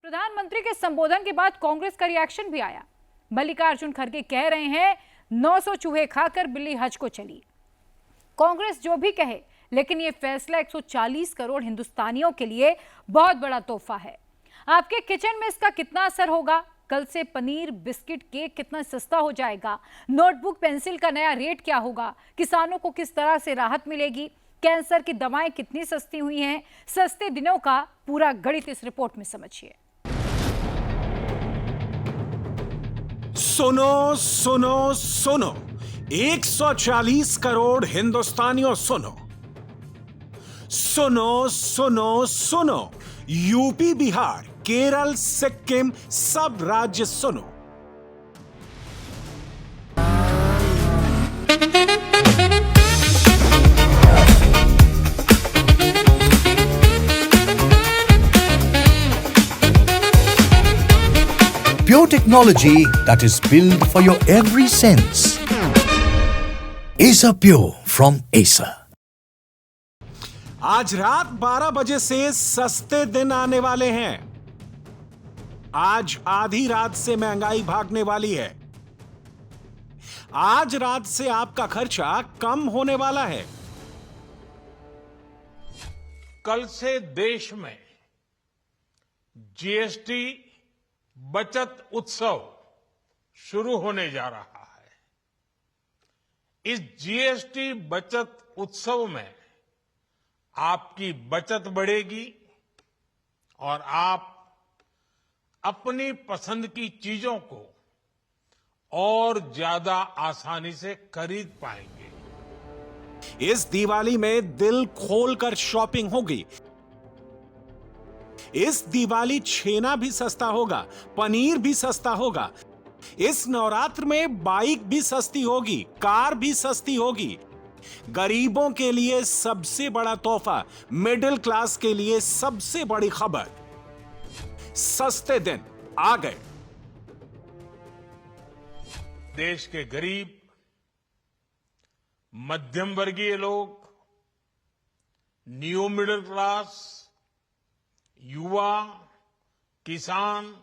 प्रधानमंत्री के संबोधन के बाद कांग्रेस का रिएक्शन भी आया। मल्लिकार्जुन खड़गे कह रहे हैं 900 चूहे खाकर बिल्ली हज को चली। कांग्रेस जो भी कहे, लेकिन यह फैसला 140 करोड़ हिंदुस्तानियों के लिए बहुत बड़ा तोहफा है। आपके किचन में इसका कितना असर होगा? कल से पनीर, बिस्किट, केक कितना सस्ता हो जाएगा? नोटबुक, पेंसिल का नया रेट क्या होगा? किसानों को किस तरह से राहत मिलेगी? कैंसर की दवाएं कितनी सस्ती हुई हैं? सस्ते दिनों का पूरा गणित इस रिपोर्ट में समझिए। सुनो सुनो सुनो, 140 करोड़ हिंदुस्तानियों सुनो। सुनो सुनो सुनो, यूपी, बिहार, केरल, सिक्किम, सब राज्य सुनो। Pure technology that is built for your every sense. Acer Pure from Acer. आज रात 12 बजे से सस्ते दिन आने वाले हैं। आज आधी रात से महंगाई भागने वाली है। आज रात से आपका खर्चा कम होने वाला है। कल से देश में जीएसटी बचत उत्सव शुरू होने जा रहा है। इस जीएसटी बचत उत्सव में आपकी बचत बढ़ेगी और आप अपनी पसंद की चीजों को और ज्यादा आसानी से खरीद पाएंगे। इस दिवाली में दिल खोलकर शॉपिंग होगी। इस दिवाली छेना भी सस्ता होगा, पनीर भी सस्ता होगा। इस नवरात्र में बाइक भी सस्ती होगी, कार भी सस्ती होगी। गरीबों के लिए सबसे बड़ा तोहफा, मिडिल क्लास के लिए सबसे बड़ी खबर, सस्ते दिन आ गए। देश के गरीब, मध्यम वर्गीय लोग, न्यू मिडिल क्लास, युवा, किसान,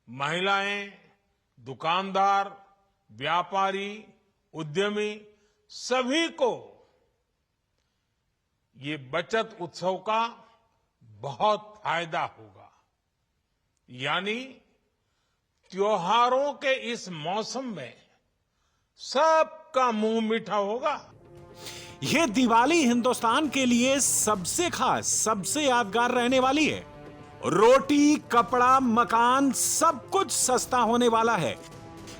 महिलाएं, दुकानदार, व्यापारी, उद्यमी, सभी को ये बचत उत्सव का बहुत फायदा होगा। यानी त्योहारों के इस मौसम में सबका मुंह मीठा होगा। यह दिवाली हिंदुस्तान के लिए सबसे खास, सबसे यादगार रहने वाली है। रोटी, कपड़ा, मकान, सब कुछ सस्ता होने वाला है।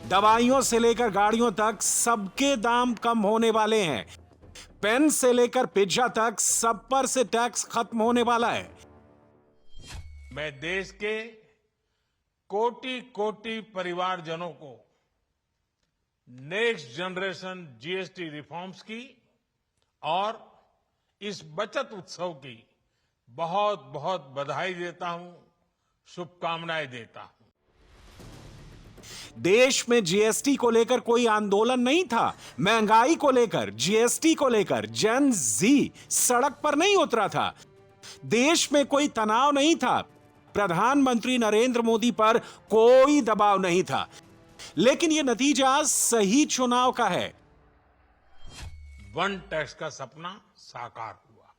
दवाइयों से लेकर गाड़ियों तक सबके दाम कम होने वाले हैं। पेन से लेकर पिज्जा तक सब पर से टैक्स खत्म होने वाला है। मैं देश के कोटि कोटि परिवारजनों को नेक्स्ट जनरेशन जीएसटी रिफॉर्म्स की और इस बचत उत्सव की बहुत बहुत बधाई देता हूं, शुभकामनाएं देता हूं। देश में जीएसटी को लेकर कोई आंदोलन नहीं था। महंगाई को लेकर, जीएसटी को लेकर जेन जी सड़क पर नहीं उतरा था। देश में कोई तनाव नहीं था। प्रधानमंत्री नरेंद्र मोदी पर कोई दबाव नहीं था। लेकिन यह नतीजा सही चुनाव का है। वन टैक्स का सपना साकार हुआ।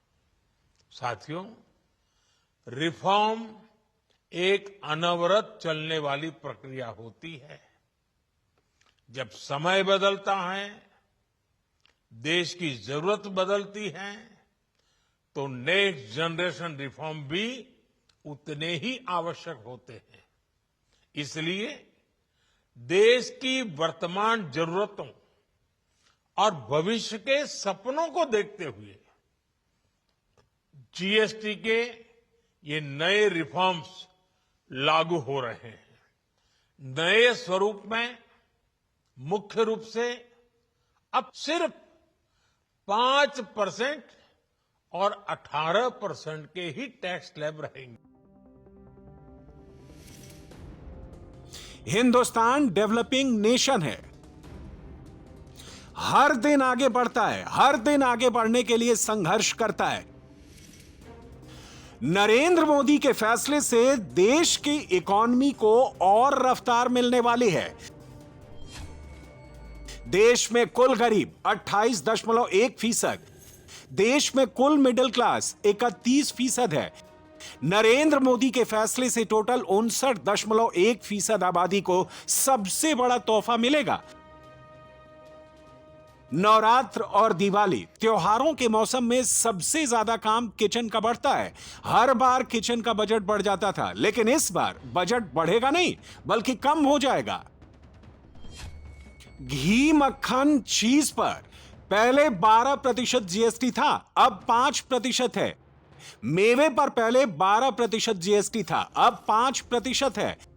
साथियों, रिफॉर्म एक अनवरत चलने वाली प्रक्रिया होती है। जब समय बदलता है, देश की जरूरत बदलती है, तो नेक्स्ट जनरेशन रिफॉर्म भी उतने ही आवश्यक होते हैं। इसलिए देश की वर्तमान जरूरतों और भविष्य के सपनों को देखते हुए जीएसटी के ये नए रिफॉर्म्स लागू हो रहे हैं। नए स्वरूप में मुख्य रूप से अब सिर्फ 5% और 18% के ही टैक्स स्लैब रहेंगे। हिंदुस्तान डेवलपिंग नेशन है। हर दिन आगे बढ़ता है, हर दिन आगे बढ़ने के लिए संघर्ष करता है। नरेंद्र मोदी के फैसले से देश की इकोनॉमी को और रफ्तार मिलने वाली है। देश में कुल गरीब 28.1%, देश में कुल मिडिल क्लास 31% है। नरेंद्र मोदी के फैसले से टोटल 59.1% आबादी को सबसे बड़ा तोहफा मिलेगा। नवरात्र और दिवाली त्योहारों के मौसम में सबसे ज्यादा काम किचन का बढ़ता है। हर बार किचन का बजट बढ़ जाता था, लेकिन इस बार बजट बढ़ेगा नहीं बल्कि कम हो जाएगा। घी, मक्खन, चीज पर पहले 12% जीएसटी था, अब 5% है। मेवे पर पहले 12% जीएसटी था, अब 5% है।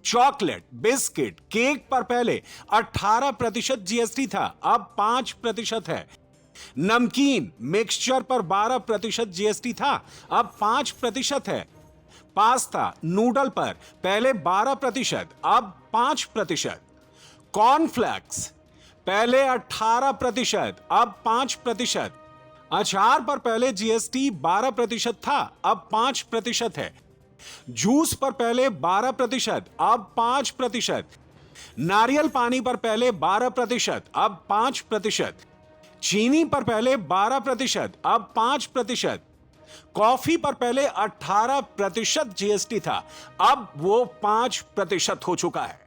चॉकलेट, बिस्किट, केक पर पहले 18% जीएसटी था, अब 5% है। नमकीन, मिक्सचर पर 12% जीएसटी था, अब 5% है। पास्ता, नूडल पर पहले 12%, अब 5%। कॉर्नफ्लेक्स पहले 18%, अब 5%। अचार पर पहले जीएसटी 12% था, अब 5% है। जूस पर पहले 12%, अब 5%। नारियल पानी पर पहले 12%, अब 5%। चीनी पर पहले 12%, अब 5%। कॉफी पर पहले 18% जीएसटी था, अब वो 5% हो चुका है।